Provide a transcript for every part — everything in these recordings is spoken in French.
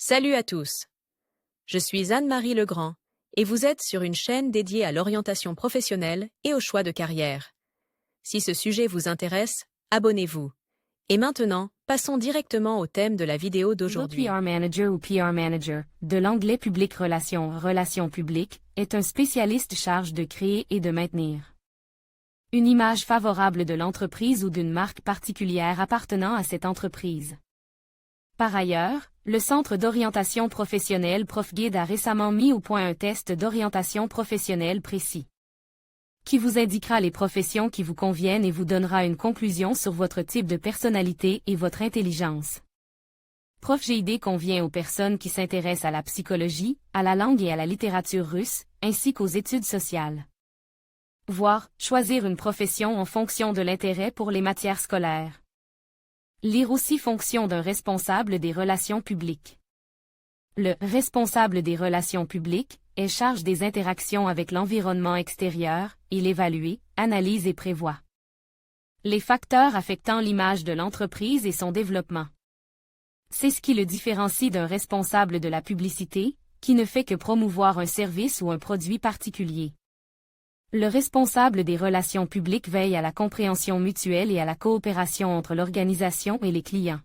Salut à tous. Je suis Anne-Marie Legrand et vous êtes sur une chaîne dédiée à l'orientation professionnelle et au choix de carrière. Si ce sujet vous intéresse, abonnez-vous. Et maintenant, passons directement au thème de la vidéo Le d'aujourd'hui. PR Manager ou PR Manager, de l'anglais public relations publiques, est un spécialiste charge de créer et de maintenir une image favorable de l'entreprise ou d'une marque particulière appartenant à cette entreprise. Par ailleurs, le Centre d'orientation professionnelle ProfGuide a récemment mis au point un test d'orientation professionnelle précis, qui vous indiquera les professions qui vous conviennent et vous donnera une conclusion sur votre type de personnalité et votre intelligence. ProfGuide convient aux personnes qui s'intéressent à la psychologie, à la langue et à la littérature russe, ainsi qu'aux études sociales. Voir, choisir une profession en fonction de l'intérêt pour les matières scolaires. Lire aussi fonction d'un responsable des relations publiques. Le responsable des relations publiques est charge des interactions avec l'environnement extérieur, il évalue, analyse et prévoit les facteurs affectant l'image de l'entreprise et son développement. C'est ce qui le différencie d'un responsable de la publicité, qui ne fait que promouvoir un service ou un produit particulier. Le responsable des relations publiques veille à la compréhension mutuelle et à la coopération entre l'organisation et les clients,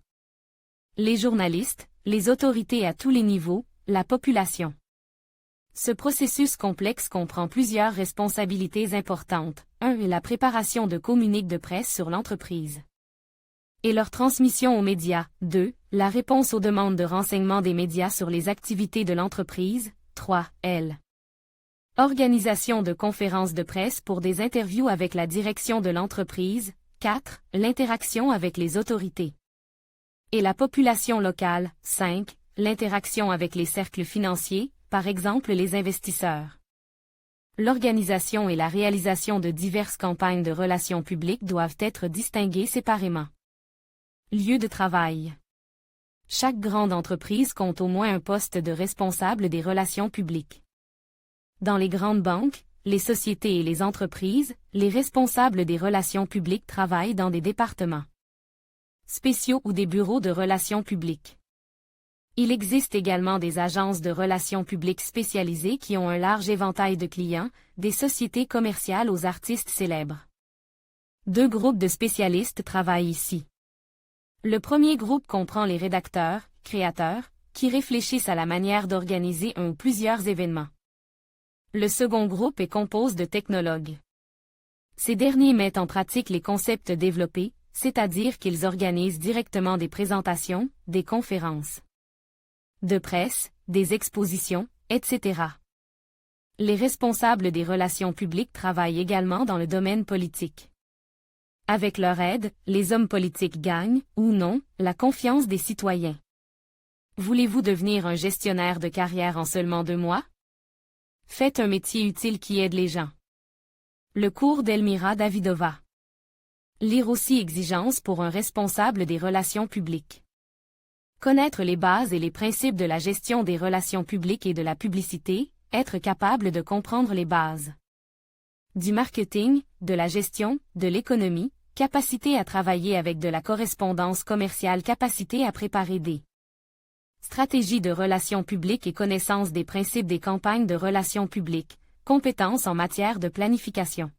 les journalistes, les autorités à tous les niveaux, la population. Ce processus complexe comprend plusieurs responsabilités importantes. 1. La préparation de communiqués de presse sur l'entreprise et leur transmission aux médias. 2. La réponse aux demandes de renseignements des médias sur les activités de l'entreprise. 3. Organisation de conférences de presse pour des interviews avec la direction de l'entreprise. 4. L'interaction avec les autorités et la population locale. 5. L'interaction avec les cercles financiers, par exemple les investisseurs. L'organisation et la réalisation de diverses campagnes de relations publiques doivent être distinguées séparément. Lieu de travail. Chaque grande entreprise compte au moins un poste de responsable des relations publiques. Dans les grandes banques, les sociétés et les entreprises, les responsables des relations publiques travaillent dans des départements spéciaux ou des bureaux de relations publiques. Il existe également des agences de relations publiques spécialisées qui ont un large éventail de clients, des sociétés commerciales aux artistes célèbres. 2 groupes de spécialistes travaillent ici. Le premier groupe comprend les rédacteurs, créateurs, qui réfléchissent à la manière d'organiser un ou plusieurs événements. Le second groupe est composé de technologues. Ces derniers mettent en pratique les concepts développés, c'est-à-dire qu'ils organisent directement des présentations, des conférences de presse, des expositions, etc. Les responsables des relations publiques travaillent également dans le domaine politique. Avec leur aide, les hommes politiques gagnent, ou non, la confiance des citoyens. Voulez-vous devenir un gestionnaire de carrière en seulement 2 mois? Faites un métier utile qui aide les gens. Le cours d'Elmira Davidova. Lire aussi exigences pour un responsable des relations publiques. Connaître les bases et les principes de la gestion des relations publiques et de la publicité, être capable de comprendre les bases du marketing, de la gestion, de l'économie, capacité à travailler avec de la correspondance commerciale, capacité à préparer des stratégies de relations publiques et connaissance des principes des campagnes de relations publiques, compétences en matière de planification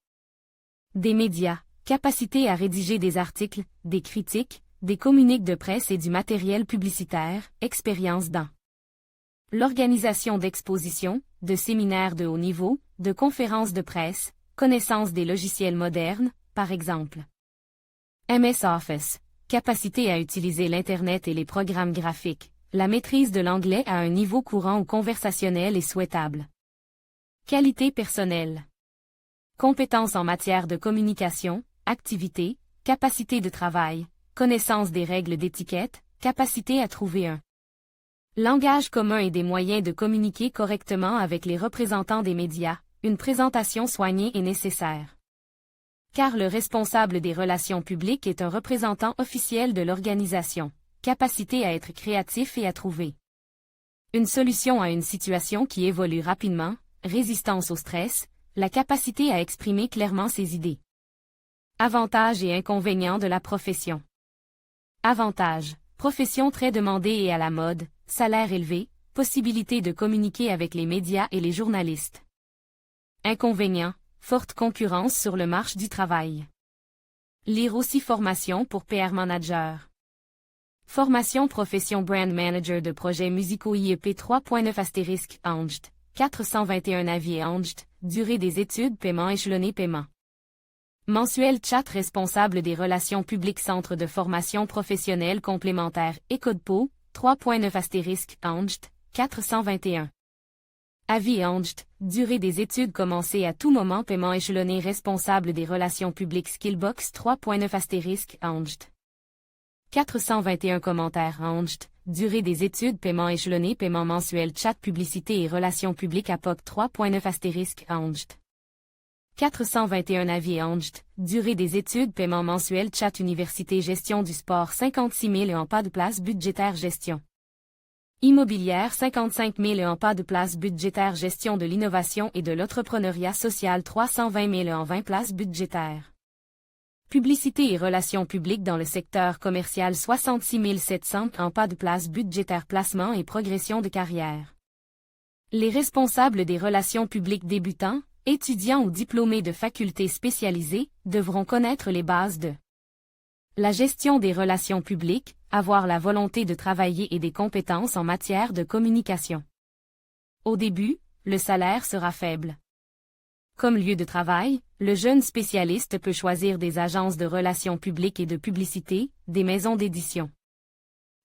des médias, capacité à rédiger des articles, des critiques, des communiques de presse et du matériel publicitaire, expérience dans l'organisation d'expositions, de séminaires de haut niveau, de conférences de presse, connaissance des logiciels modernes, par exemple MS Office, capacité à utiliser l'Internet et les programmes graphiques, la maîtrise de l'anglais à un niveau courant ou conversationnel est souhaitable. Qualité personnelle. Compétences en matière de communication, activité, capacité de travail, connaissance des règles d'étiquette, capacité à trouver un langage commun et des moyens de communiquer correctement avec les représentants des médias, une présentation soignée est nécessaire. Car le responsable des relations publiques est un représentant officiel de l'organisation, capacité à être créatif et à trouver une solution à une situation qui évolue rapidement, résistance au stress, la capacité à exprimer clairement ses idées. Avantages et inconvénients de la profession. Avantages. Profession très demandée et à la mode, salaire élevé, possibilité de communiquer avec les médias et les journalistes. Inconvénients, forte concurrence sur le marché du travail. Lire aussi formation pour PR Manager. Formation profession Brand Manager de projets musicaux IEP 3.9 * Angst, 421 avis Angst, durée des études paiement échelonné paiement. Mensuel chat responsable des relations publiques Centre de formation professionnelle complémentaire Ecodpo, 3.9 * Angst, 421. Avis Angst, durée des études commencée à tout moment paiement échelonné responsable des relations publiques Skillbox 3.9 * Angst. 421 commentaires Angst, durée des études paiement échelonné paiement mensuel chat publicité et relations publiques APOC 3.9 * Angst. 421 avis Angst, durée des études paiement mensuel chat université gestion du sport 56 000 et en pas de place budgétaire gestion. Immobilière 55 000 et en pas de place budgétaire gestion de l'innovation et de l'entrepreneuriat social 320 000 et en 20 places budgétaires. Publicité et relations publiques dans le secteur commercial 66 700 en pas de place budgétaire placement et progression de carrière. Les responsables des relations publiques débutants, étudiants ou diplômés de facultés spécialisées, devront connaître les bases de la gestion des relations publiques, avoir la volonté de travailler et des compétences en matière de communication. Au début, le salaire sera faible. Comme lieu de travail, le jeune spécialiste peut choisir des agences de relations publiques et de publicité, des maisons d'édition,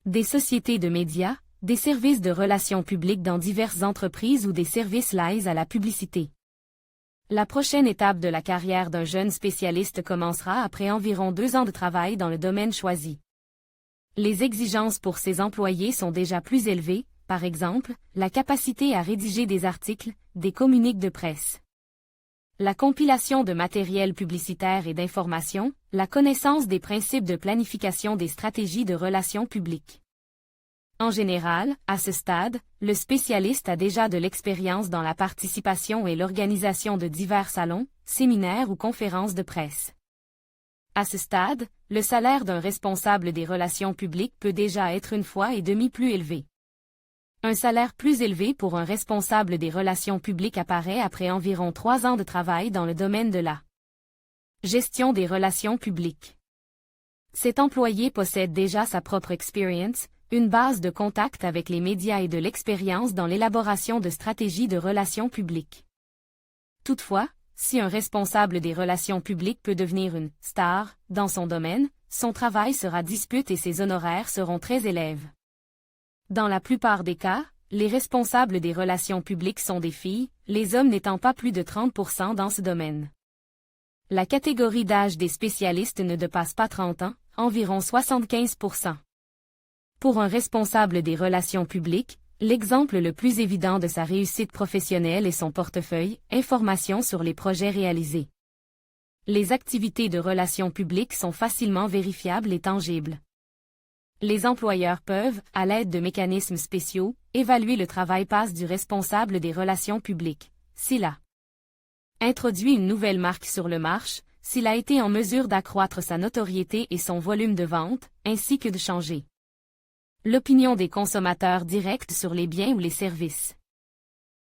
des sociétés de médias, des services de relations publiques dans diverses entreprises ou des services liés à la publicité. La prochaine étape de la carrière d'un jeune spécialiste commencera après environ 2 ans de travail dans le domaine choisi. Les exigences pour ces employés sont déjà plus élevées, par exemple, la capacité à rédiger des articles, des communiques de presse, la compilation de matériel publicitaire et d'information, la connaissance des principes de planification des stratégies de relations publiques. En général, à ce stade, le spécialiste a déjà de l'expérience dans la participation et l'organisation de divers salons, séminaires ou conférences de presse. À ce stade, le salaire d'un responsable des relations publiques peut déjà être 1,5 fois plus élevé. Un salaire plus élevé pour un responsable des relations publiques apparaît après environ 3 ans de travail dans le domaine de la gestion des relations publiques. Cet employé possède déjà sa propre expérience, une base de contact avec les médias et de l'expérience dans l'élaboration de stratégies de relations publiques. Toutefois, si un responsable des relations publiques peut devenir une « star » dans son domaine, son travail sera dispute et ses honoraires seront très élevés. Dans la plupart des cas, les responsables des relations publiques sont des filles, les hommes n'étant pas plus de 30% dans ce domaine. La catégorie d'âge des spécialistes ne dépasse pas 30 ans, environ 75%. Pour un responsable des relations publiques, l'exemple le plus évident de sa réussite professionnelle est son portefeuille, informations sur les projets réalisés. Les activités de relations publiques sont facilement vérifiables et tangibles. Les employeurs peuvent, à l'aide de mécanismes spéciaux, évaluer le travail passe du responsable des relations publiques, s'il a introduit une nouvelle marque sur le marché, s'il a été en mesure d'accroître sa notoriété et son volume de vente, ainsi que de changer l'opinion des consommateurs directs sur les biens ou les services.